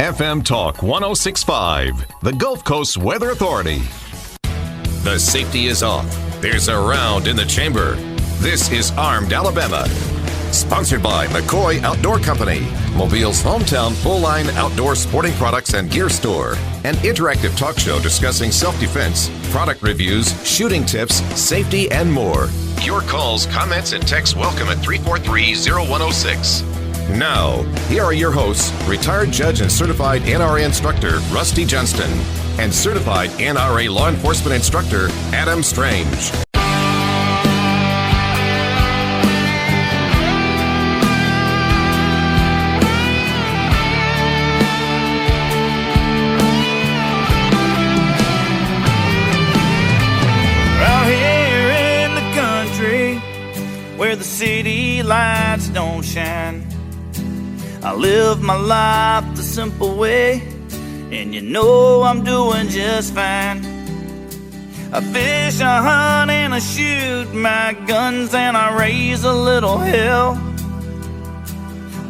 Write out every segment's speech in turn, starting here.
FM Talk 106.5, the Gulf Coast Weather Authority. The safety is off. There's a round in the chamber. This is Armed Alabama. Sponsored by McCoy Outdoor Company, Mobile's hometown full-line outdoor sporting products and gear store. An interactive talk show discussing self-defense, product reviews, shooting tips, safety, and more. Your calls, comments, and texts welcome at 343-0106. Now, here are your hosts, retired judge and certified NRA instructor Rusty Johnston and certified NRA law enforcement instructor Adam Strange. Out here in the country where the city lights don't shine, I live my life the simple way, and you know I'm doing just fine. I fish, I hunt, and I shoot my guns, and I raise a little hell.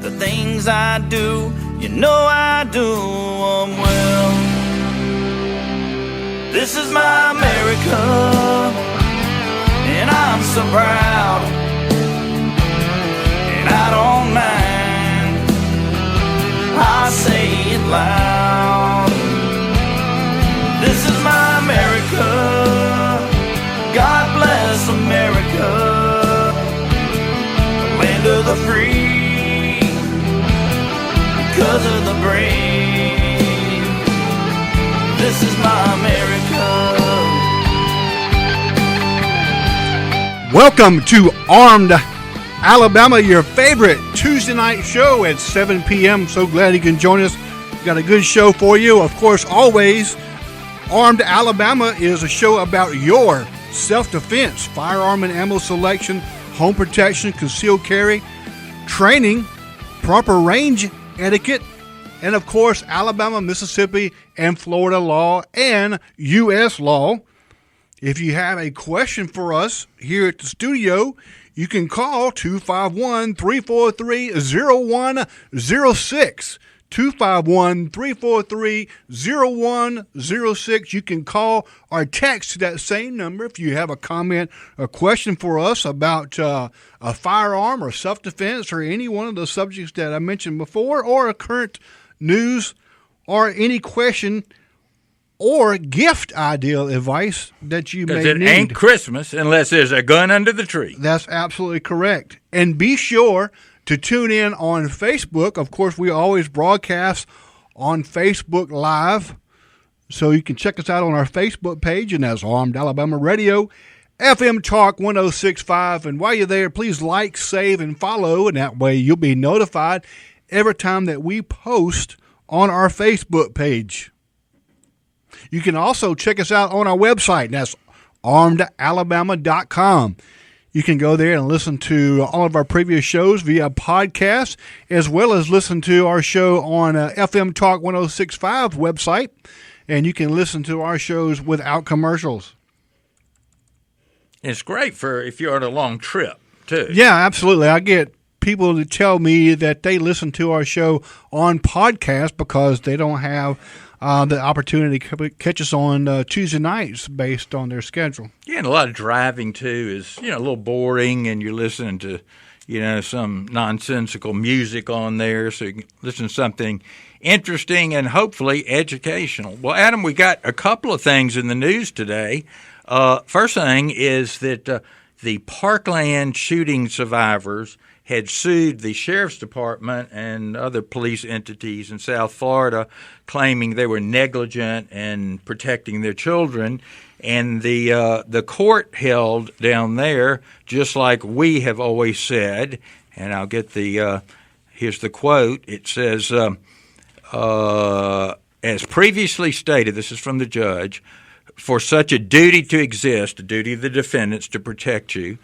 The things I do, you know I do them well. This is my America, and I'm so proud, and I don't mind. I say it loud. This is my America. God bless America, the land of the free, because of the brave. This is my America. Welcome to Armed Alabama, your favorite Tuesday night show at 7 p.m. So glad you can join us. We've got a good show for you. Of course, always, Armed Alabama is a show about your self-defense, firearm and ammo selection, home protection, concealed carry, training, proper range etiquette, and of course, Alabama, Mississippi, and Florida law and U.S. law. If you have a question for us here at the studio, you can call 251-343-0106. 251-343-0106. You can call or text to that same number if you have a comment or question for us about a firearm or self-defense or any one of the subjects that I mentioned before, or a current news, or any question or gift idea advice that you may need. Because it ain't Christmas unless there's a gun under the tree. That's absolutely correct. And be sure to tune in on Facebook. Of course, we always broadcast on Facebook Live, so you can check us out on our Facebook page, and that's Armed Alabama Radio, FM Talk 106.5. And while you're there, please like, save, and follow, and that way you'll be notified every time that we post on our Facebook page. You can also check us out on our website, and that's armedalabama.com. You can go there and listen to all of our previous shows via podcast, as well as listen to our show on FM Talk 106.5 website, and you can listen to our shows without commercials. It's great for if you're on a long trip, too. Yeah, absolutely. I get people to tell me that they listen to our show on podcast because they don't have the opportunity to catch us on Tuesday nights based on their schedule. Yeah, and a lot of driving, too, is, a little boring, and you're listening to, some nonsensical music on there, so you can listen to something interesting and hopefully educational. Well, Adam, we got a couple of things in the news today. First thing is that the Parkland shooting survivors had sued the sheriff's department and other police entities in South Florida, claiming they were negligent in protecting their children. And the court held down there, just like we have always said, and I'll get here's the quote. It says, as previously stated, this is from the judge, for such a duty to exist, the duty of the defendants to protect you,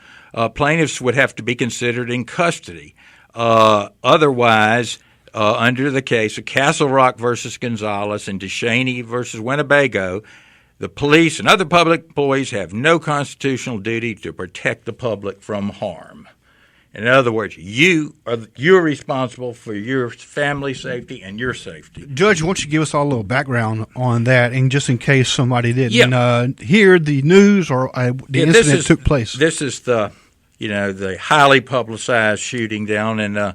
plaintiffs would have to be considered in custody. Otherwise, under the case of Castle Rock versus Gonzalez and DeShaney versus Winnebago, the police and other public employees have no constitutional duty to protect the public from harm. In other words, you're responsible for your family safety and your safety. Judge, why don't you give us all a little background on that, and just in case somebody didn't hear the news or the incident took place. This is the highly publicized shooting down in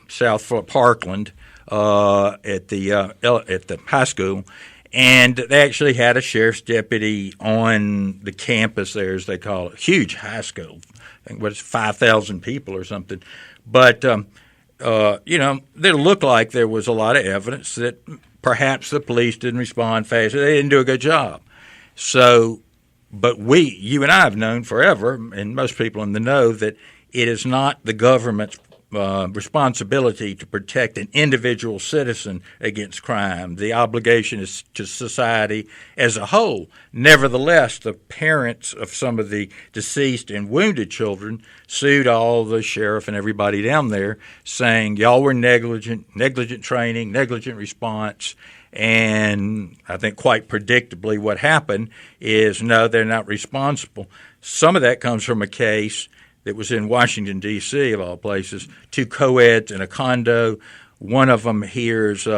South Parkland at the high school. And they actually had a sheriff's deputy on the campus there, as they call it, huge high school. I think it's 5,000 people or something. But, there looked like there was a lot of evidence that perhaps the police didn't respond fast. They didn't do a good job. So, but you and I have known forever, and most people in the know, that it is not the government's responsibility to protect an individual citizen against crime. The obligation is to society as a whole. Nevertheless, the parents of some of the deceased and wounded children sued all the sheriff and everybody down there, saying y'all were negligent training, negligent response. And I think quite predictably what happened is, no, they're not responsible. Some of that comes from a case that was in Washington, D.C., of all places, 2 co-eds in a condo. One of them hears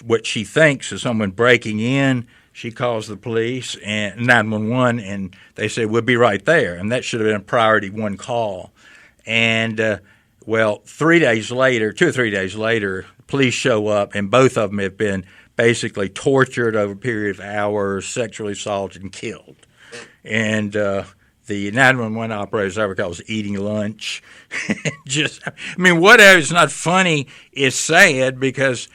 what she thinks is someone breaking in. She calls the police and 911, and they say, we'll be right there. And that should have been a priority 1 call. And, 2 or 3 days later, police show up, and both of them have been basically tortured over a period of hours, sexually assaulted, and killed. And the 911 operator, as I recall, was eating lunch. Whatever. It's not funny. It's sad because,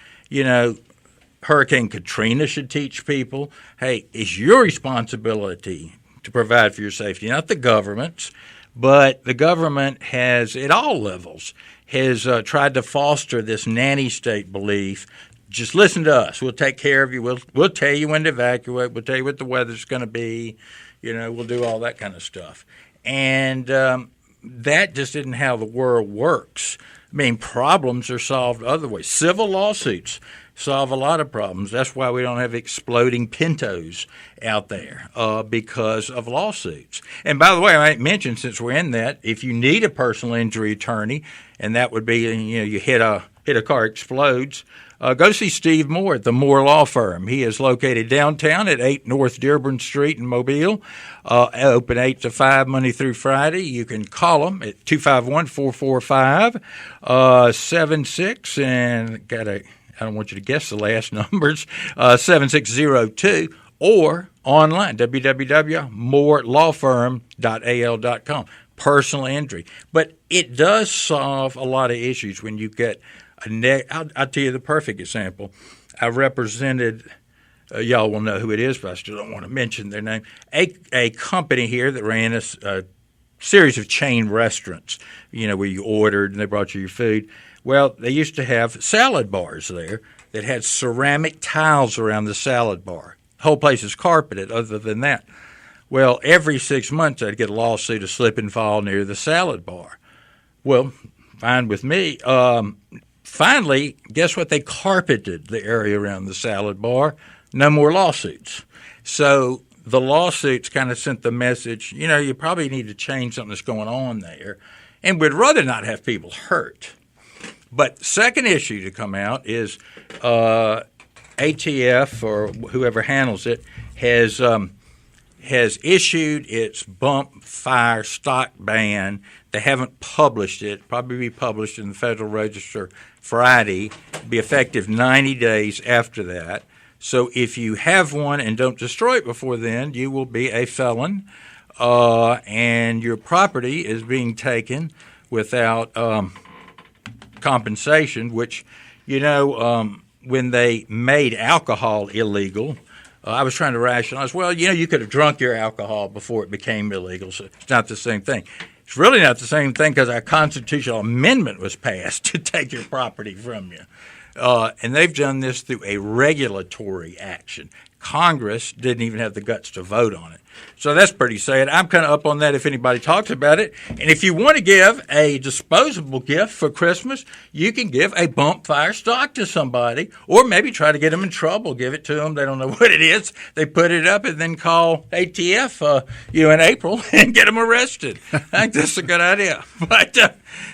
Hurricane Katrina should teach people, hey, it's your responsibility to provide for your safety, not the government's. But the government has, at all levels, has tried to foster this nanny state belief. Just listen to us. We'll take care of you. We'll tell you when to evacuate. We'll tell you what the weather's going to be. We'll do all that kind of stuff. And that just isn't how the world works. Problems are solved other ways. Civil lawsuits solve a lot of problems. That's why we don't have exploding Pintos out there because of lawsuits. And by the way, I might mention, since we're in that, if you need a personal injury attorney, and that would be, you hit a car, explodes, go see Steve Moore at the Moore Law Firm. He is located downtown at 8 North Dearborn Street in Mobile, open 8 to 5 Monday through Friday. You can call him at 251-445-76, and I don't want you to guess the last numbers, 7602, or online, www.moorelawfirm.al.com. Personal injury. But it does solve a lot of issues when you get I'll tell you the perfect example. I represented, y'all will know who it is, but I still don't want to mention their name, a company here that ran a series of chain restaurants, where you ordered and they brought you your food. Well, they used to have salad bars there that had ceramic tiles around the salad bar. The whole place is carpeted other than that. Well, every 6 months I'd get a lawsuit of slip and fall near the salad bar. Well, fine with me. Finally, guess what? They carpeted the area around the salad bar. No more lawsuits. So the lawsuits kind of sent the message, you probably need to change something that's going on there. And we'd rather not have people hurt. But second issue to come out is ATF, or whoever handles it, has issued its bump fire stock ban. They haven't published it. Probably be published in the Federal Register Friday. Be effective 90 days after that. So if you have one and don't destroy it before then, you will be a felon, and your property is being taken without compensation, which, when they made alcohol illegal, I was trying to rationalize, you could have drunk your alcohol before it became illegal, so it's not the same thing. It's really not the same thing because our constitutional amendment was passed to take your property from you. And they've done this through a regulatory action. Congress didn't even have the guts to vote on it. So that's pretty sad. I'm kind of up on that if anybody talks about it. And if you want to give a disposable gift for Christmas, you can give a bump fire stock to somebody, or maybe try to get them in trouble. Give it to them. They don't know what it is. They put it up and then call ATF, in April and get them arrested. I think that's a good idea. But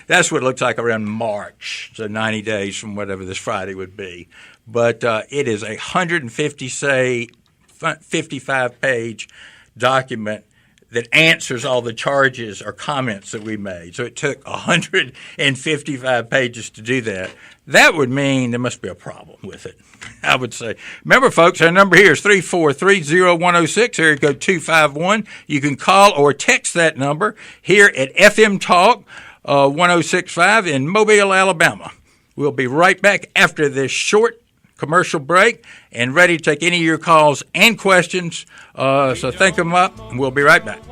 that's what it looks like around March, so 90 days from whatever this Friday would be. But it is a 55-page document that answers all the charges or comments that we made. So it took 155 pages to do that. That would mean there must be a problem with it, I would say. Remember, folks, our number here is 343-0106, area code 251. You can call or text that number here at FM Talk 1065 in Mobile, Alabama. We'll be right back after this short commercial break and ready to take any of your calls and questions. So think them up, and we'll be right back.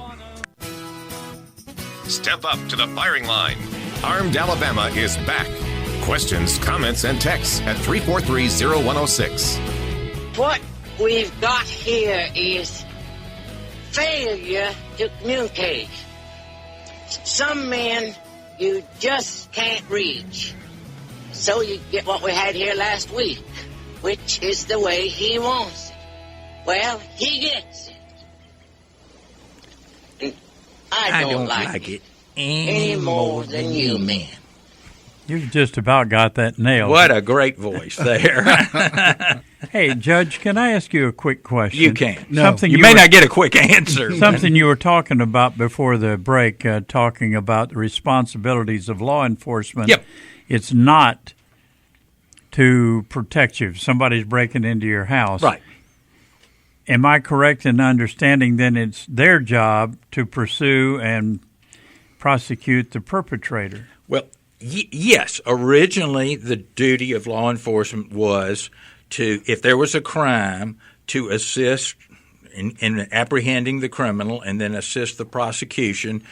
Step up to the firing line. Armed Alabama is back. Questions, comments, and texts at 343-0106. What we've got here is failure to communicate. Some men you just can't reach. So you get what we had here last week, which is the way he wants it. Well, he gets it. I don't like it any more than you men. You just about got that nailed. What a great voice there. Hey, Judge, can I ask you a quick question? You can. No. You may not get a quick answer. Something you were talking about before the break, talking about the responsibilities of law enforcement. Yep. It's not to protect you if somebody's breaking into your house. Right. Am I correct in understanding then it's their job to pursue and prosecute the perpetrator? Well, yes. Originally, the duty of law enforcement was to, if there was a crime, to assist in apprehending the criminal and then assist the prosecution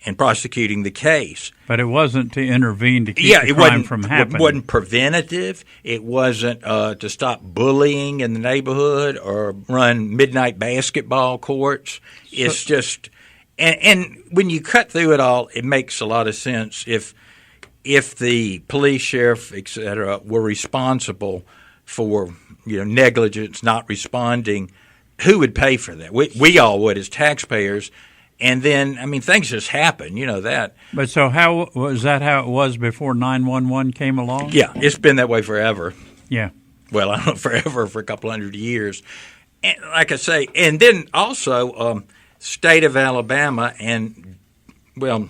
in prosecuting the case. But it wasn't to intervene to keep the crime from happening. It wasn't preventative. It wasn't to stop bullying in the neighborhood or run midnight basketball courts. It's just – and when you cut through it all, it makes a lot of sense if the police, sheriff, et cetera, were responsible for negligence, not responding, who would pay for that? We all would as taxpayers. And then, things just happen, that. But so how was that how it was before 911 came along? Yeah, it's been that way forever. Yeah. Well, I don't know, forever, for a couple hundred years. And like I say, and then also state of Alabama and, well,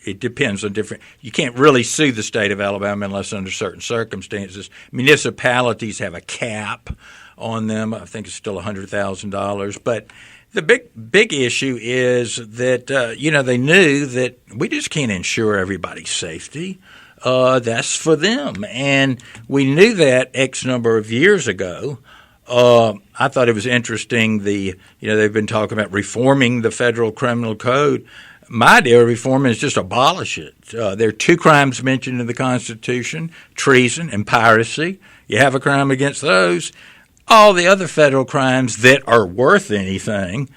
it depends on different – you can't really sue the state of Alabama unless under certain circumstances. Municipalities have a cap on them. I think it's still $100,000. But the big issue is that, they knew that we just can't ensure everybody's safety. That's for them. And we knew that X number of years ago. I thought it was interesting they've been talking about reforming the federal criminal code. My idea of reform is just abolish it. There are two crimes mentioned in the Constitution, treason and piracy. You have a crime against those. All the other federal crimes that are worth anything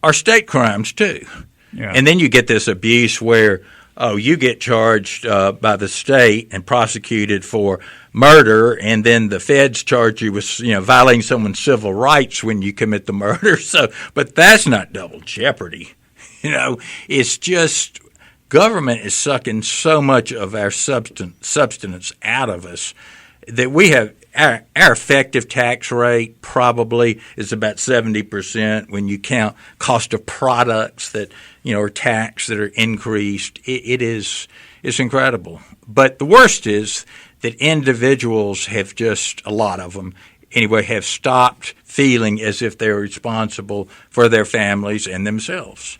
are state crimes too. Yeah. And then you get this abuse where, you get charged by the state and prosecuted for murder, and then the feds charge you with violating someone's civil rights when you commit the murder. But that's not double jeopardy. It's just government is sucking so much of our substance out of us that we have our effective tax rate probably is about 70% when you count cost of products that are taxed that are increased. It's incredible. But the worst is that individuals have just, a lot of them anyway, have stopped feeling as if they're responsible for their families and themselves.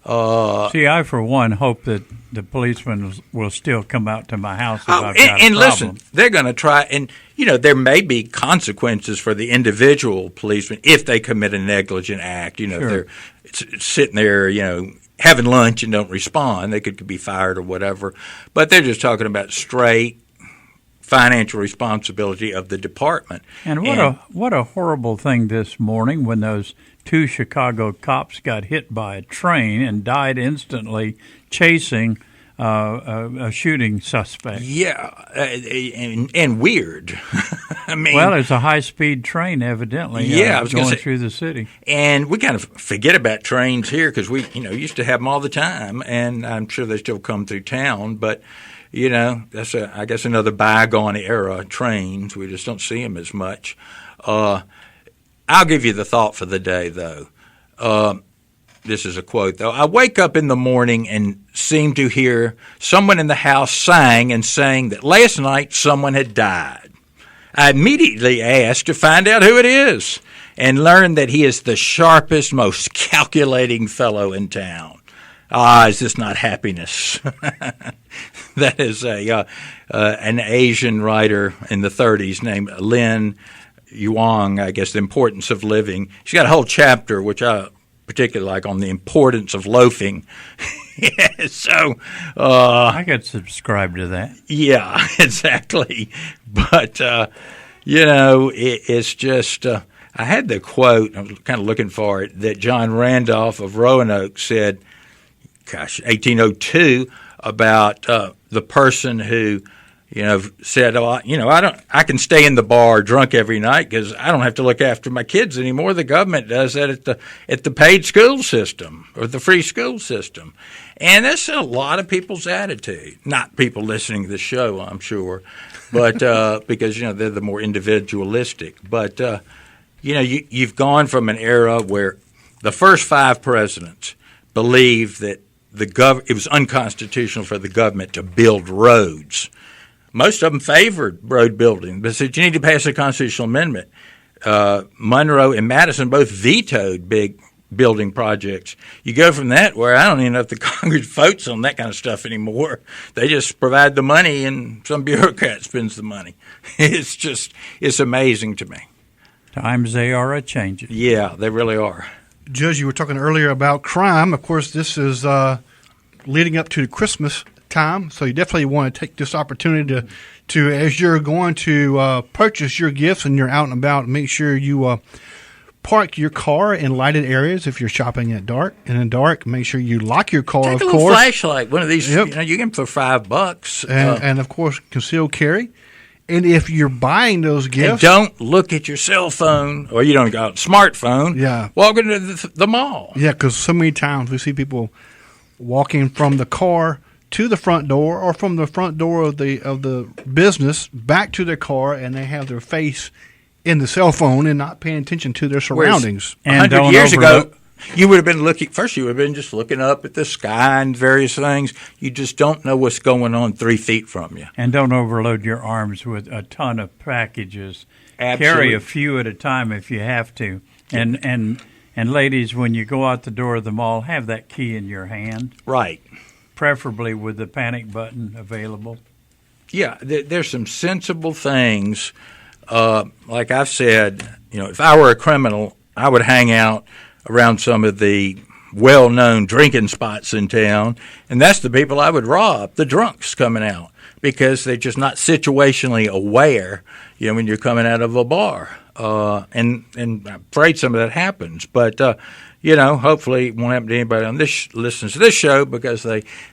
See, I, for one, hope that the policemen will still come out to my house if I've got a problem. Listen, they're going to try, and, there may be consequences for the individual policeman if they commit a negligent act. Sure. If they're sitting there, having lunch and don't respond, they could be fired or whatever. But they're just talking about straight financial responsibility of the department. And what a horrible thing this morning when those 2 Chicago cops got hit by a train and died instantly chasing a shooting suspect. Yeah, and weird. I mean, well, it's a high-speed train, evidently. Yeah, I was going say, through the city, and we kind of forget about trains here because we, used to have them all the time, and I'm sure they still come through town. But that's I guess another bygone era. Trains, we just don't see them as much. I'll give you the thought for the day, though. This is a quote, though. I wake up in the morning and seem to hear someone in the house sighing and saying that last night someone had died. I immediately ask to find out who it is and learn that he is the sharpest, most calculating fellow in town. Is this not happiness? That is an Asian writer in the 30s named Lin Yuang, I guess, The Importance of Living. She's got a whole chapter, which I particularly like, on the importance of loafing. So I could subscribe to that. Yeah, exactly. But it's just I had the quote. I was kind of looking for it that John Randolph of Roanoke said, 1802, about the person who said, I can stay in the bar drunk every night because I don't have to look after my kids anymore. The government does that at the paid school system or the free school system. And that's a lot of people's attitude. Not people listening to the show, I'm sure, but because, they're the more individualistic. But, you've gone from an era where the first 5 presidents believed that it was unconstitutional for the government to build roads. Most of them favored road building, but said you need to pass a constitutional amendment. Monroe and Madison both vetoed big building projects. You go from that where I don't even know if the Congress votes on that kind of stuff anymore. They just provide the money and some bureaucrat spends the money. It's amazing to me. Times they are a-changing. Yeah, they really are. Judge, you were talking earlier about crime. Of course, this is leading up to Christmas time, so you definitely want to take this opportunity to as you're going to purchase your gifts and you're out and about, make sure you park your car in lighted areas if you're shopping at dark. And in dark, make sure you lock your car, Take of a little course. flashlight, one of these, you get them for $5. And of course, concealed carry. And if you're buying those gifts, and don't look at your cell phone, or you don't got a smartphone. Yeah, walking to the mall. Yeah, because so many times we see people walking from the car to the front door, or from the front door of the business back to their car, and they have their face in the cell phone and not paying attention to their surroundings. 100 years ago, you would have been just looking up at the sky and various things. You just don't know what's going on 3 feet from you. And don't overload your arms with a ton of packages. Absolutely. Carry a few at a time if you have to. And ladies, when you go out the door of the mall, have that key in your hand. Right. Preferably with the panic button available. Yeah, there's some sensible things. Like I've said, if I were a criminal, I would hang out around some of the well-known drinking spots in town, and that's the people I would rob, the drunks coming out, because they're just not situationally aware, when you're coming out of a bar. And I'm afraid some of that happens. But, hopefully it won't happen to anybody on listens to this show because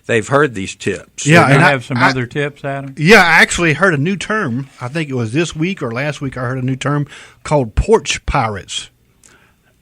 they've heard these tips. Yeah, and I have some other tips, Adam? Yeah, I actually heard a new term. I think it was this week or last week I heard a new term called porch pirates.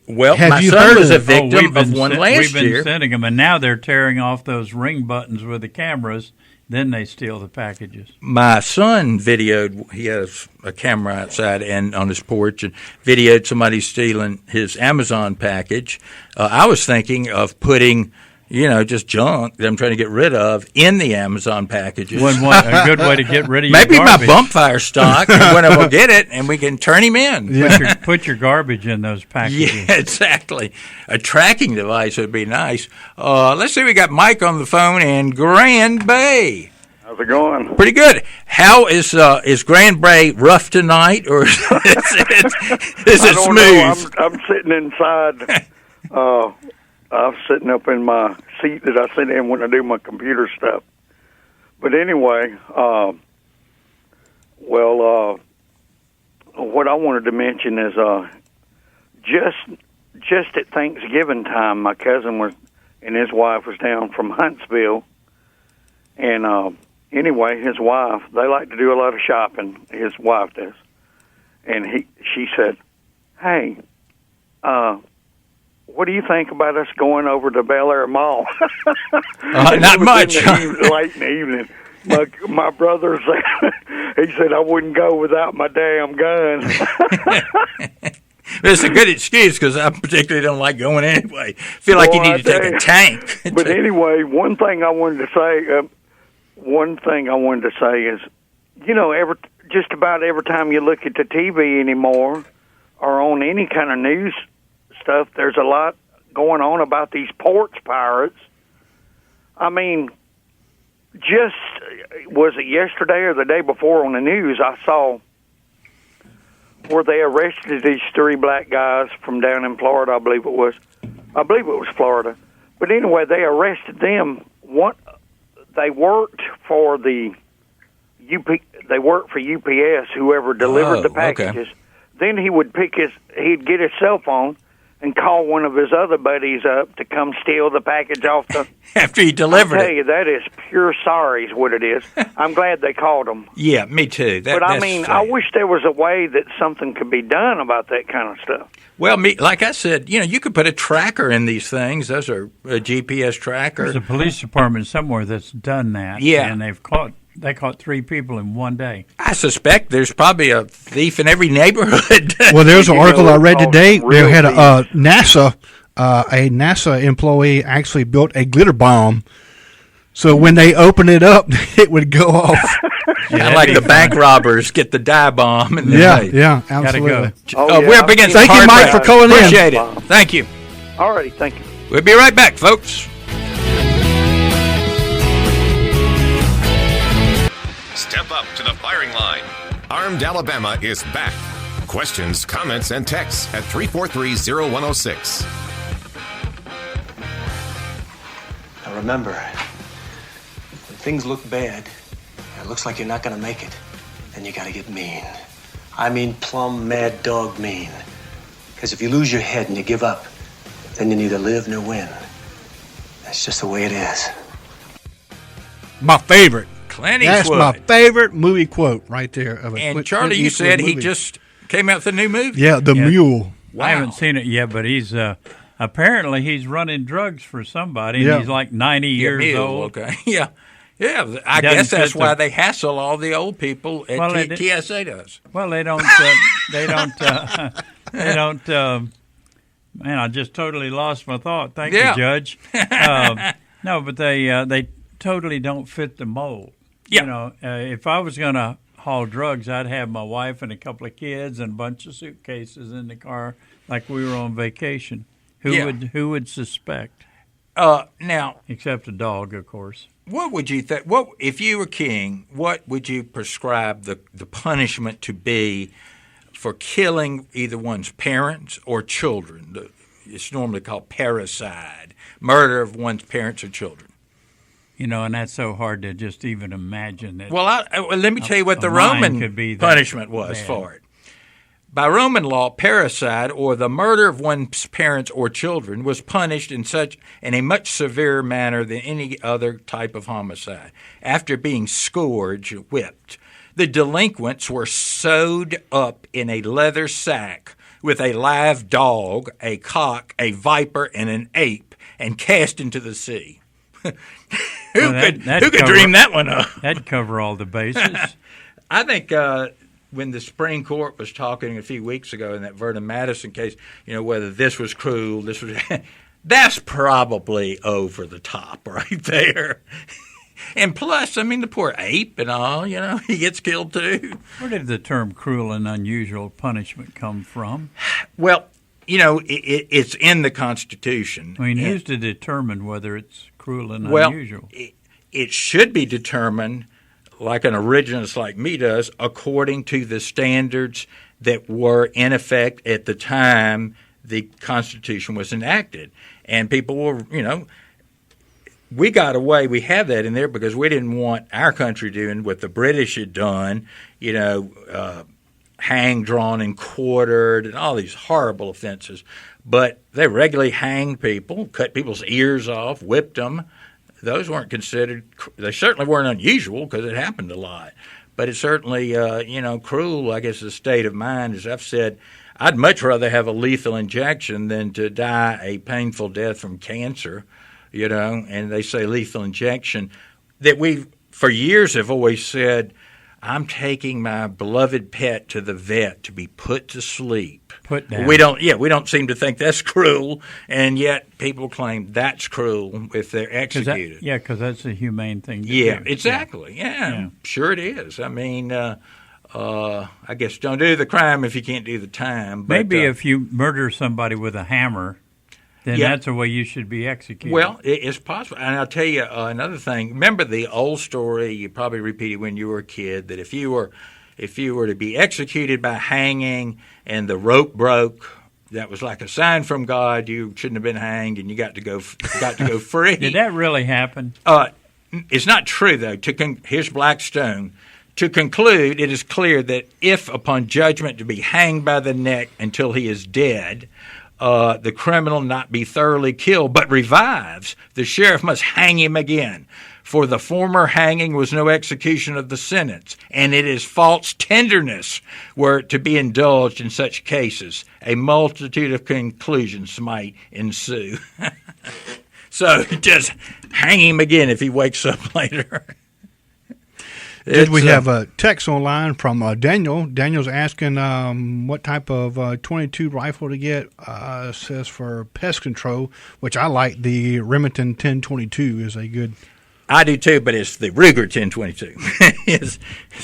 Well, my son was a victim of one last year. We've been sending them, and now they're tearing off those ring buttons with the cameras. Then they steal the packages. My son videoed, he has a camera outside and on his porch, and videoed somebody stealing his Amazon package. I was thinking of putting, just junk that I'm trying to get rid of in the Amazon packages. A good way to get rid of maybe your garbage. my bump fire stock, and when I will get it, and we can turn him in. Yeah. Put your garbage in those packages. Yeah, exactly. A tracking device would be nice. Let's see, we got Mike on the phone in Grand Bay. How's it going? Pretty good. How is Grand Bay rough tonight, or is it smooth? I'm sitting inside. I'm sitting up in my seat that I sit in when I do my computer stuff. But anyway, Well, what I wanted to mention is just at Thanksgiving time, my cousin and his wife was down from Huntsville, and anyway, his wife, they like to do a lot of shopping. His wife does, and she said, "Hey, what do you think about us going over to Bel Air Mall?" Not much. Late in the evening. My brother said, he said, "I wouldn't go without my damn gun." It's a good excuse because I particularly don't like going anyway. Feel like you need to take a tank. But anyway, one thing I wanted to say is, you know, just about every time you look at the TV anymore or on any kind of news stuff, there's a lot going on about these porch pirates. I mean, was it yesterday or the day before on the news, I saw where they arrested these 3 black guys from down in Florida, I believe it was Florida. But anyway, they arrested them. They worked for UPS, whoever delivered the packages. Okay. Then he'd get his cell phone and call one of his other buddies up to come steal the package off the... After he delivered it. I tell you, that is pure sorry is what it is. I'm glad they called him. Yeah, me too. But I mean, I wish there was a way that something could be done about that kind of stuff. Well, like I said, you know, you could put a tracker in these things. Those are a GPS tracker. There's a police department somewhere that's done that. Yeah. And they caught 3 people in one day. I suspect there's probably a thief in every neighborhood. Well, there's an article I read today. They had a NASA employee actually built a glitter bomb. So when they open it up, it would go off. Yeah, like the bank robbers get the dye bomb. And yeah, absolutely. Gotta go. We're up against Thank you, Mike, for calling in. Appreciate it. Thank you. All righty, thank you. We'll be right back, folks. Step up to the firing line. Armed Alabama is back. Questions, comments, and texts at 343-0106. Now remember, when things look bad, and it looks like you're not going to make it, then you got to get mean. I mean plumb mad dog mean. Because if you lose your head and you give up, then you neither live nor win. That's just the way it is. My favorite. Clint Eastwood. That's my favorite movie quote right there. And Charlie, you said he just came out with a new movie. Yeah, The Mule. Wow. I haven't seen it yet, but he's apparently he's running drugs for somebody, and he's like 90 years old. Okay, yeah. I guess that's why they hassle all the old people at TSA does. Well, they don't. Man, I just totally lost my thought. Thank you, Judge. No, but they totally don't fit the mold. Yeah. You know, if I was going to haul drugs, I'd have my wife and a couple of kids and a bunch of suitcases in the car like we were on vacation. Who would suspect? Now, except a dog, of course. What would you think? What if you were king? What would you prescribe the punishment to be for killing either one's parents or children? It's normally called parricide, murder of one's parents or children. You know, and that's so hard to just even imagine that. Well, let me tell you what the Roman punishment was for it. By Roman law, parricide, or the murder of one's parents or children, was punished in a much severer manner than any other type of homicide. After being scourged, whipped, the delinquents were sewed up in a leather sack with a live dog, a cock, a viper, and an ape, and cast into the sea. Who could dream that one up? That'd cover all the bases. I think when the Supreme Court was talking a few weeks ago in that Vernon Madison case, you know, whether this was cruel, that's probably over the top right there. And plus, I mean, the poor ape and all, you know, he gets killed too. Where did the term cruel and unusual punishment come from? Well, you know, it's in the Constitution. I mean, who's to determine whether it's cruel and unusual? It should be determined, like an originalist like me does, according to the standards that were in effect at the time the Constitution was enacted. And people were, you know, we got away. We have that in there because we didn't want our country doing what the British had done, hanged, drawn, and quartered, and all these horrible offenses. But they regularly hanged people, cut people's ears off, whipped them. Those weren't considered – they certainly weren't unusual because it happened a lot. But it's certainly, cruel, I guess, the state of mind. As I've said, I'd much rather have a lethal injection than to die a painful death from cancer, and they say lethal injection. That we, for years, have always said, I'm taking my beloved pet to the vet to be put to sleep. Put down. We don't seem to think that's cruel, and yet people claim that's cruel if they're executed. Because that's a humane thing to do. Yeah, exactly. Yeah, sure it is. I mean, I guess don't do the crime if you can't do the time. But, maybe if you murder somebody with a hammer, then that's the way you should be executed. Well, it's possible. And I'll tell you another thing. Remember the old story you probably repeated when you were a kid that if you were to be executed by hanging and the rope broke, that was like a sign from God. You shouldn't have been hanged, and you got to go free. Did that really happen? It's not true though. Here's Blackstone. To conclude, it is clear that if upon judgment to be hanged by the neck until he is dead, the criminal not be thoroughly killed, but revives, the sheriff must hang him again. For the former hanging was no execution of the sentence, and it is false tenderness were to be indulged in such cases. A multitude of conclusions might ensue. So just hang him again if he wakes up later. Did we have a text online from Daniel? Daniel's asking what type of .22 rifle to get. Says for pest control, which I like. The Remington 1022 is a good. I do too, but it's the Ruger 1022. It's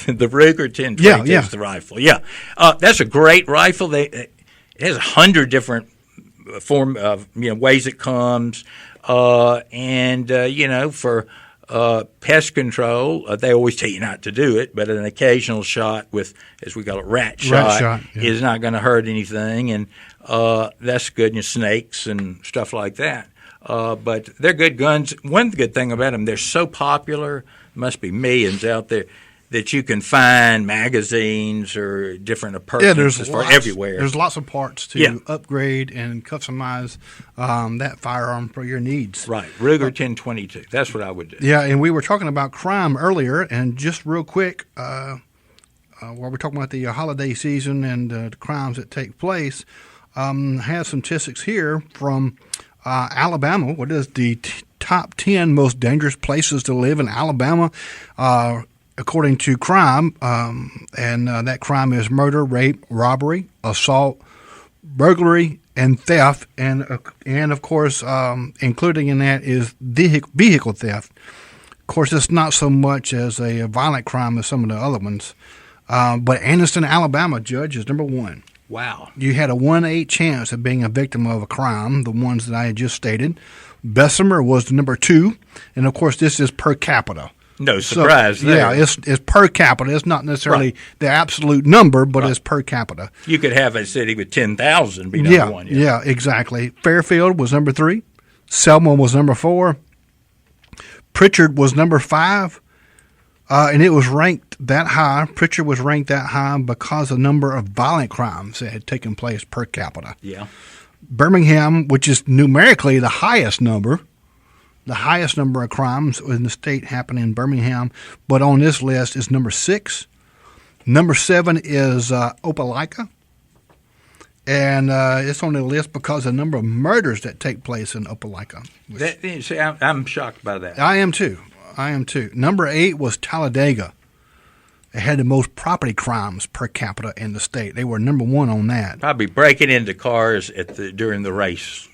the Ruger 1022 is the rifle. Yeah, that's a great rifle. It has 100 different ways it comes, for pest control, they always tell you not to do it, but an occasional shot with, as we call it, rat shot is not going to hurt anything, and that's good. Snakes and stuff like that. But they're good guns. One good thing about them, they're so popular, must be millions out there, that you can find magazines or different appurtenances for everywhere. There's lots of parts to upgrade and customize that firearm for your needs. Right, Ruger 1022. That's what I would do. Yeah, and we were talking about crime earlier, and just real quick, while we're talking about the holiday season and the crimes that take place, I have some statistics here from Alabama. What is the top 10 most dangerous places to live in Alabama? According to crime, and that crime is murder, rape, robbery, assault, burglary, and theft, and of course, including in that is vehicle theft. Of course, it's not so much as a violent crime as some of the other ones, but Anniston, Alabama, Judge, is number one. Wow. You had a 1-8 chance of being a victim of a crime, the ones that I had just stated. Bessemer was number 2, and of course, this is per capita. No surprise there. Yeah, it's per capita. It's not necessarily the absolute number, but it's per capita. You could have a city with 10,000 be number one. Yeah, exactly. Fairfield was number 3. Selma was number 4. Pritchard was number 5. And it was ranked that high. Pritchard was ranked that high because of the number of violent crimes that had taken place per capita. Yeah. Birmingham, which is numerically the highest number of crimes in the state happen in Birmingham, but on this list is number 6. Number 7 is Opelika, and it's on the list because of the number of murders that take place in Opelika. See, I'm shocked by that. I am too. Number 8 was Talladega. It had the most property crimes per capita in the state. They were number 1 on that. Probably breaking into cars during the race.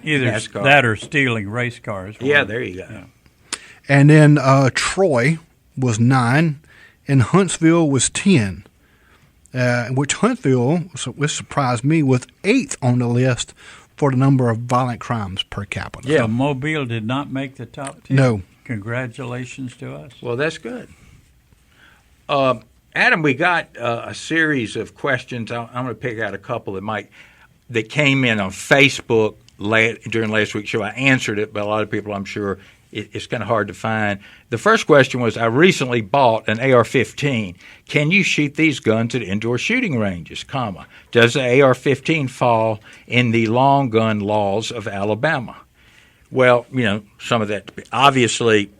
Either NASCAR. That or stealing race cars. Yeah, there you go. Yeah. And then Troy was 9, and Huntsville was 10, which Huntsville, which surprised me, was 8th on the list for the number of violent crimes per capita. Yeah, so Mobile did not make the top 10. No. Congratulations to us. Well, that's good. Adam, we got a series of questions. I'm going to pick out a couple that came in on Facebook during last week's show. I answered it, but a lot of people, I'm sure, it's kind of hard to find. The first question was, I recently bought an AR-15. Can you shoot these guns at indoor shooting ranges, comma? Does the AR-15 fall in the long gun laws of Alabama? Well, some of that. Obviously,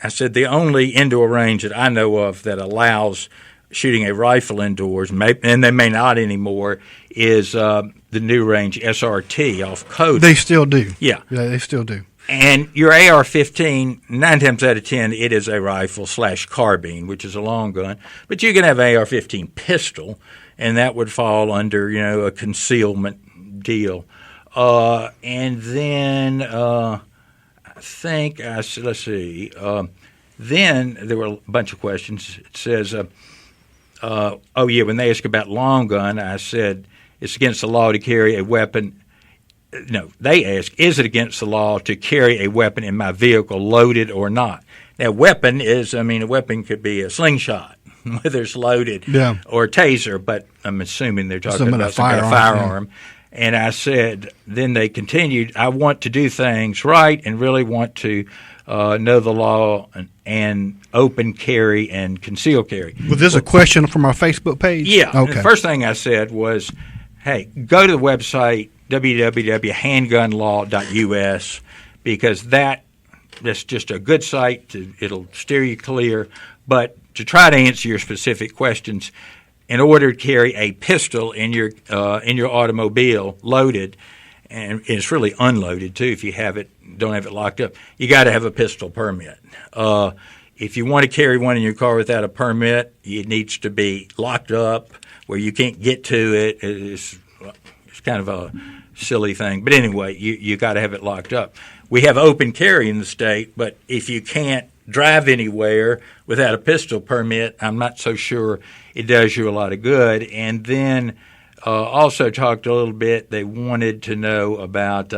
I said the only indoor range that I know of that allows shooting a rifle indoors, and they may not anymore, is the new range SRT off Cody. They still do. Yeah, they still do. And your AR-15, 9 times out of 10, it is a rifle / carbine, which is a long gun. But you can have an AR-15 pistol, and that would fall under, a concealment deal. And then I think, let's see, then there were a bunch of questions. It says, when they ask about long gun, I said it's against the law to carry a weapon. No, they ask, is it against the law to carry a weapon in my vehicle, loaded or not? Now, weapon is, a weapon could be a slingshot, whether it's loaded or a taser, but I'm assuming they're talking about some kind of firearm. Yeah. And I said, then they continued, I want to do things right and really want to know the law and open carry and conceal carry. Was this a question from our Facebook page? Yeah. Okay. The first thing I said was, hey, go to the website, www.handgunlaw.us, because that's just a good site. It'll steer you clear. But to try to answer your specific questions, in order to carry a pistol in your automobile loaded, and it's really unloaded too if you don't have it locked up, you got to have a pistol permit. If you want to carry one in your car without a permit, it needs to be locked up where you can't get to it. It's kind of a silly thing. But anyway, you got to have it locked up. We have open carry in the state, but if you can't drive anywhere without a pistol permit, I'm not so sure it does you a lot of good. And then also talked a little bit, they wanted to know about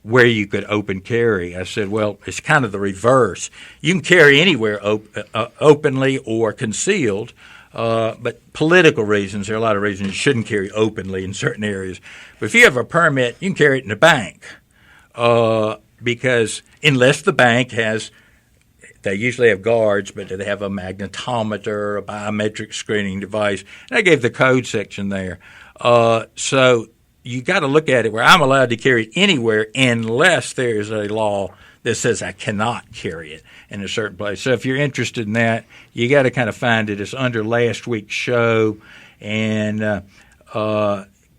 where you could open carry. I said, well, it's kind of the reverse. You can carry anywhere openly or concealed. But political reasons, there are a lot of reasons you shouldn't carry openly in certain areas. But if you have a permit, you can carry it in the bank because unless the bank they usually have guards, but they have a magnetometer, a biometric screening device. And I gave the code section there. So you got to look at it where I'm allowed to carry it anywhere unless there's a law that says I cannot carry it in a certain place. So if you're interested in that, you got to kind of find it. It's under last week's show, and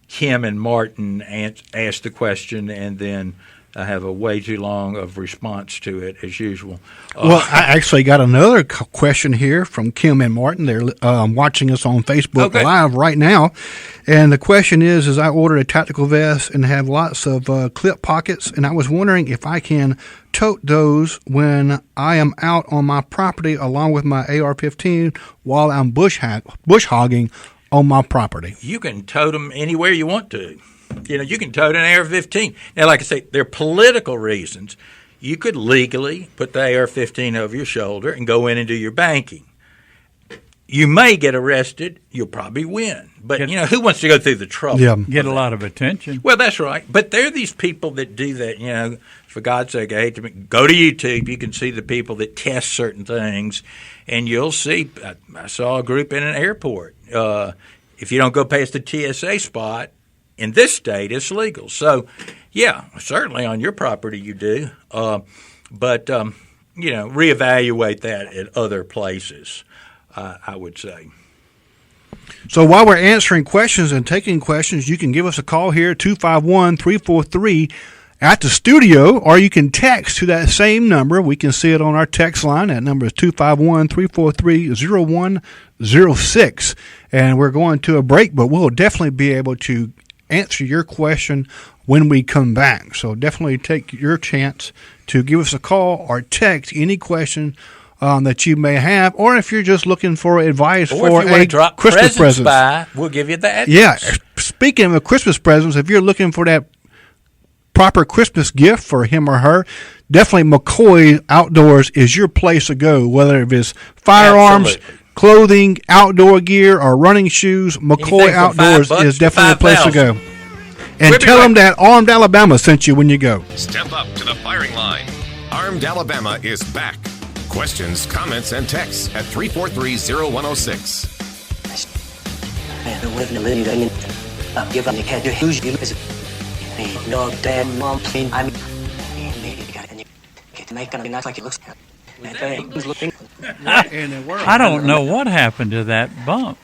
Kim and Martin asked the question, and then I have a way too long of response to it as usual. Well, I actually got another question here from Kim and Martin. They're watching us on Facebook Live right now. And the question is I ordered a tactical vest and have lots of clip pockets, and I was wondering if I can tote those when I am out on my property along with my AR-15 while I'm bush hogging on my property. You can tote them anywhere you want to. You can tote an AR-15. Now, like I say, there are political reasons. You could legally put the AR-15 over your shoulder and go in and do your banking. You may get arrested. You'll probably win. But, who wants to go through the trouble? Yeah. Get a lot of attention. Well, that's right. But there are these people that do that, for God's sake, I hate to go to YouTube. You can see the people that test certain things, and you'll see. I saw a group in an airport. If you don't go past the TSA spot, in this state, it's legal. So, yeah, certainly on your property you do. But reevaluate that at other places, I would say. So while we're answering questions and taking questions, you can give us a call here, 251-343 at the studio, or you can text to that same number. We can see it on our text line. That number is 251-343-0106. And we're going to a break, but we'll definitely be able to answer your question when we come back. So definitely take your chance to give us a call or text any question that you may have, or if you're just looking for advice for a Christmas present. We'll give you that. Yeah. Speaking of Christmas presents, if you're looking for that proper Christmas gift for him or her, definitely McCoy Outdoors is your place to go, whether it's firearms, clothing, outdoor gear, or running shoes. McCoy Outdoors is definitely a place to go. And We'll be tell right them that Armed Alabama sent you when you go. Step up to the firing line. Armed Alabama is back. Questions, comments, and texts at 343-0106. I'm giving the cat your huge no damn mom clean. I mean, make it not like it looks. Who's looking? And it worked. I don't know what happened to that bump.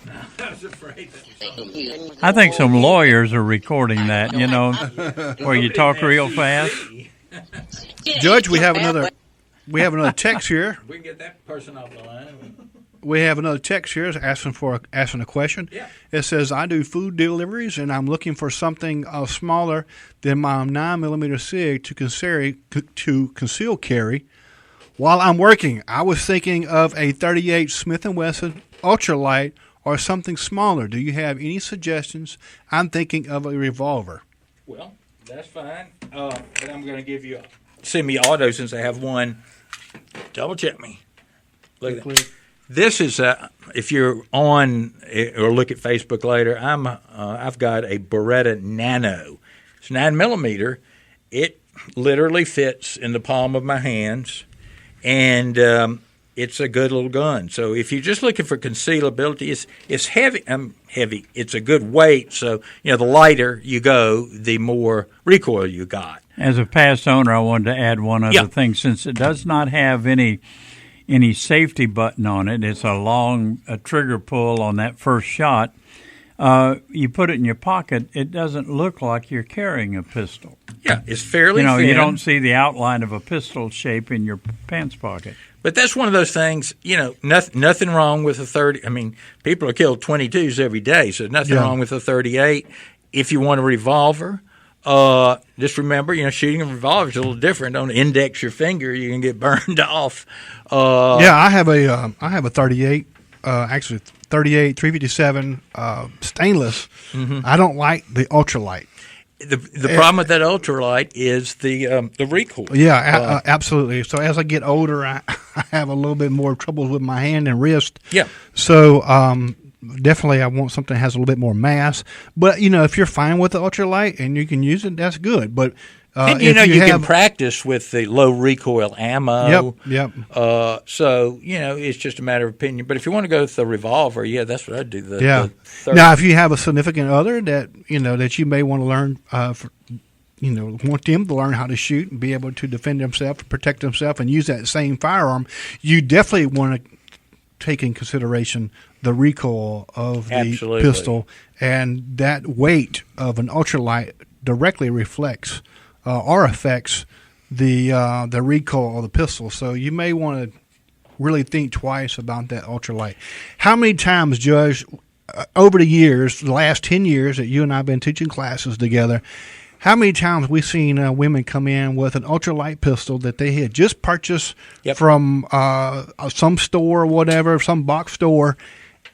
I think some lawyers are recording that, where you talk real fast. Judge, we have another text here. We can get that person off the line. We have another text here asking a question. Yeah. It says, I do food deliveries, and I'm looking for something smaller than my 9mm SIG to conceal carry while I'm working. I was thinking of a 38 Smith & Wesson ultralight or something smaller. Do you have any suggestions? I'm thinking of a revolver. Well, that's fine. But I'm going to give you a semi-auto since I have one. Double check me. Look at that. This is if you're on or look at Facebook later. I've got a Beretta Nano. It's 9mm. It literally fits in the palm of my hands, and it's a good little gun. So if you're just looking for concealability, it's heavy. Heavy. It's a good weight. So the lighter you go, the more recoil you got. As a past owner, I wanted to add one other thing. Since it does not have any safety button on it, it's a long trigger pull on that first shot. You put it in your pocket, it doesn't look like you're carrying a pistol. Yeah, it's fairly thin. You don't see the outline of a pistol shape in your pants pocket. But that's one of those things, nothing wrong with a 30. I mean, people are killed 22s every day, so nothing wrong with a 38. If you want a revolver, just remember, shooting a revolver is a little different. Don't index your finger; you can get burned off. I have a 38, actually 38 357 stainless. Mm-hmm. I don't like the ultralight. The problem with that ultralight is the recoil. Yeah, absolutely. So as I get older, I have a little bit more trouble with my hand and wrist. Yeah. So definitely I want something that has a little bit more mass. But, if you're fine with the ultralight and you can use it, that's good. But and you can practice with the low recoil ammo. Yep. So it's just a matter of opinion. But if you want to go with the revolver, that's what I'd do. Now, if you have a significant other that that you may want to learn, want them to learn how to shoot and be able to defend themselves, protect themselves, and use that same firearm, you definitely want to take in consideration the recoil of the pistol, and that weight of an ultralight directly reflects or affects the recoil of the pistol. So you may want to really think twice about that ultralight. How many times, Judge, over the years, the last 10 years that you and I have been teaching classes together, how many times we've seen women come in with an ultralight pistol that they had just purchased from some store or whatever, some box store,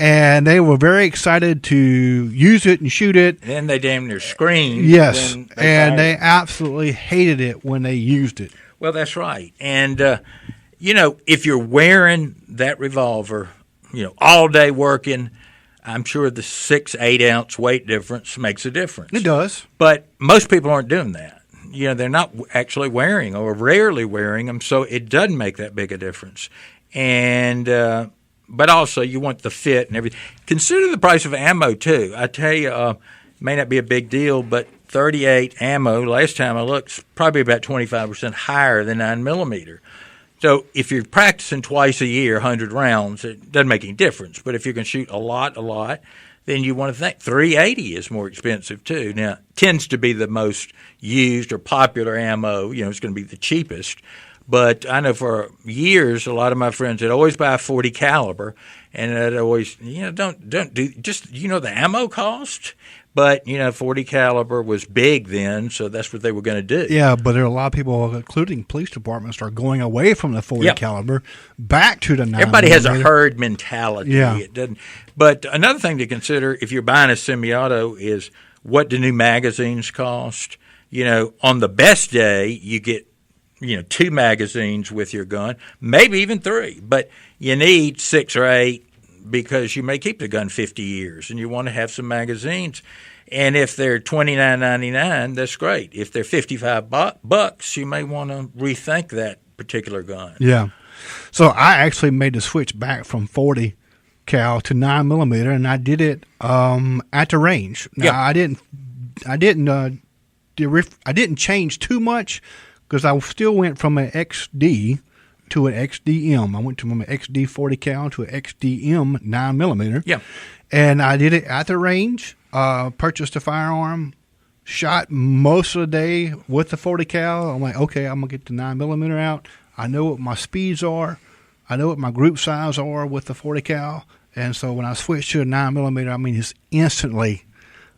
and they were very excited to use it and shoot it. And then they damn near screamed. Yes, and they absolutely hated it when they used it. Well, that's right. And, if you're wearing that revolver, all day working, I'm sure the 6-8 ounce weight difference makes a difference. It does. But most people aren't doing that. They're not actually wearing or rarely wearing them, so it doesn't make that big a difference. And but also you want the fit and everything. Consider the price of ammo too. I tell you, it may not be a big deal, but 38 ammo, last time I looked, is probably about 25% higher than 9mm. So if you're practicing twice a year, 100 rounds, it doesn't make any difference. But if you're going to shoot a lot, then you want to think 380 is more expensive too. Now, it tends to be the most used or popular ammo. It's going to be the cheapest. But I know for years, a lot of my friends would always buy a 40 caliber, and I'd always, don't do just the ammo cost. But 40 caliber was big then, so that's what they were going to do. Yeah, but there are a lot of people, including police departments, are going away from the 40 caliber back to the 9mm. Everybody has a herd mentality. Yeah. It doesn't. But another thing to consider if you're buying a semi-auto is what do new magazines cost? On the best day, you get 2 magazines with your gun, maybe even 3, but you need 6 or 8. because you may keep the gun 50 years and you want to have some magazines. And if they're $29.99, that's great. If they're $55, you may want to rethink that particular gun. Yeah. So I actually made the switch back from 40 cal to 9mm, and I did it at the range. Now, I didn't change too much because I still went from an XD to an XDM. I went from an XD 40 cal to an XDM 9mm. Yeah. And I did it at the range. Purchased a firearm, shot most of the day with the 40 cal. I'm like, okay, I'm gonna get the 9mm out. I know what my speeds are. I know what my group size are with the 40 cal. And so when I switched to a 9mm, I mean, it's instantly,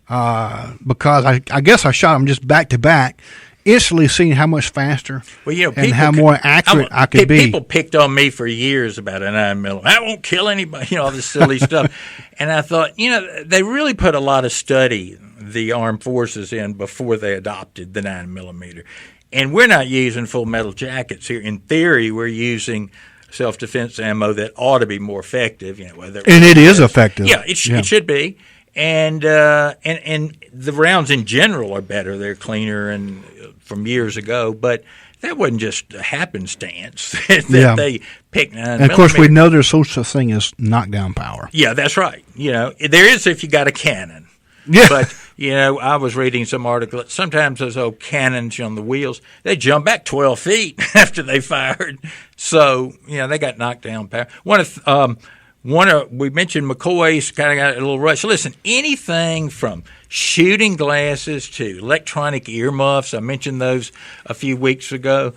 because I guess I shot them just back to back, instantly seeing how much faster and how more accurate I could be. People picked on me for years about a 9mm. I won't kill anybody, all this silly stuff. And I thought, they really put a lot of study, the armed forces, in before they adopted the 9mm. And we're not using full metal jackets here. In theory, we're using self-defense ammo that ought to be more effective. And it is effective. Yeah, it should be. And the rounds in general are better. They're cleaner and from years ago. But that wasn't just a happenstance that they picked 9mm. And of course, we know there's such a thing as knockdown power. Yeah, that's right. There is if you got a cannon. Yeah. But, I was reading some article that sometimes those old cannons on the wheels, they jump back 12 feet after they fired. So, they got knockdown power. We mentioned McCoy's kind of got a little rush. Listen, anything from shooting glasses to electronic earmuffs, I mentioned those a few weeks ago,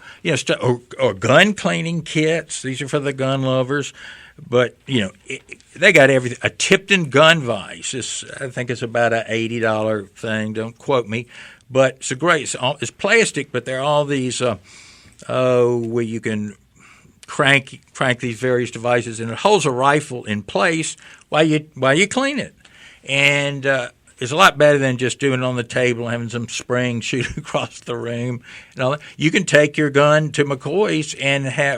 or gun cleaning kits. These are for the gun lovers. But, they got everything. A Tipton gun vise. I think it's about an $80 thing. Don't quote me. But it's it's plastic, but there are all these, where you can crank these various devices, and it holds a rifle in place while you clean it. And it's a lot better than just doing it on the table and having some spring shoot across the room and all that. You can take your gun to McCoy's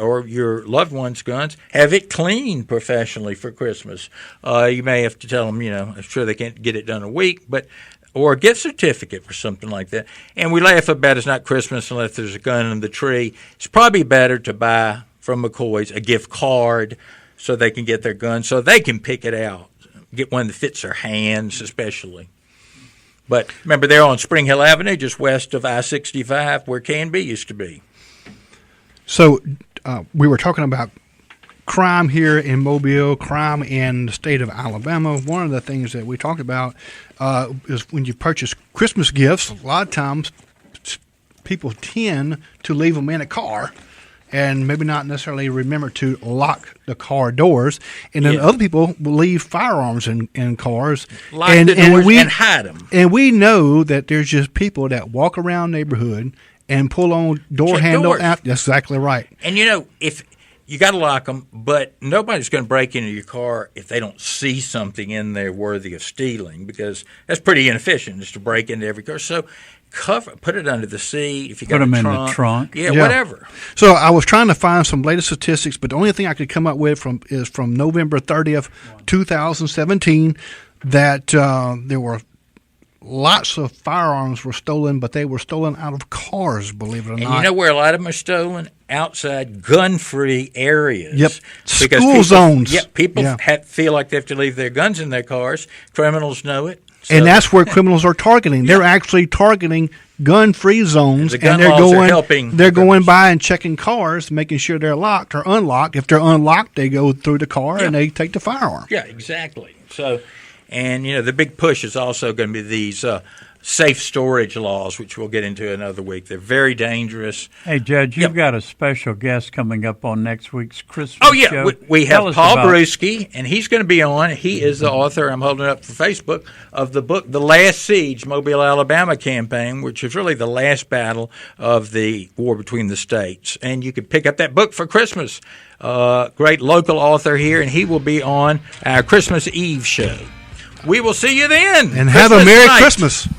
or your loved one's guns, have it cleaned professionally for Christmas. You may have to tell them, I'm sure they can't get it done a week, or a gift certificate for something like that. And we laugh about it's not Christmas unless there's a gun in the tree. It's probably better to buy from McCoy's a gift card so they can get their gun, so they can pick it out, get one that fits their hands especially. But remember, they're on Spring Hill Avenue, just west of I-65, where Canby used to be. So we were talking about crime here in Mobile, crime in the state of Alabama. One of the things that we talked about is when you purchase Christmas gifts, a lot of times people tend to leave them in a car and maybe not necessarily remember to lock the car doors. And then other people will leave firearms in cars. Lock the doors and hide them. And we know that there's just people that walk around neighborhood and pull on door handle. That's exactly right. And, if you got to lock them, but nobody's going to break into your car if they don't see something in there worthy of stealing, because that's pretty inefficient just to break into every car. So put it under the seat. If you got put them in the trunk. Yeah, whatever. So I was trying to find some latest statistics, but the only thing I could come up with is from November 30th, 2017, that there were lots of firearms were stolen, but they were stolen out of cars, believe it or not. And you know where a lot of them are stolen? Outside gun-free areas. Yep. School zones. Yep. People feel like they have to leave their guns in their cars. Criminals know it. So. And that's where criminals are targeting. They're actually targeting gun-free zones, and they're going by and checking cars, making sure they're locked or unlocked. If they're unlocked, they go through the car and they take the firearm. Yeah, exactly. So, and the big push is also going to be these safe storage laws, which we'll get into another week. They're very dangerous. Hey, Judge, you've got a special guest coming up on next week's Christmas show. We have Paul Brewski, and he's going to be on. He is the author, I'm holding it up for Facebook, of the book, The Last Siege, Mobile, Alabama Campaign, which is really the last battle of the war between the states. And you can pick up that book for Christmas. Great local author here, and he will be on our Christmas Eve show. We will see you then. And have a Merry Christmas.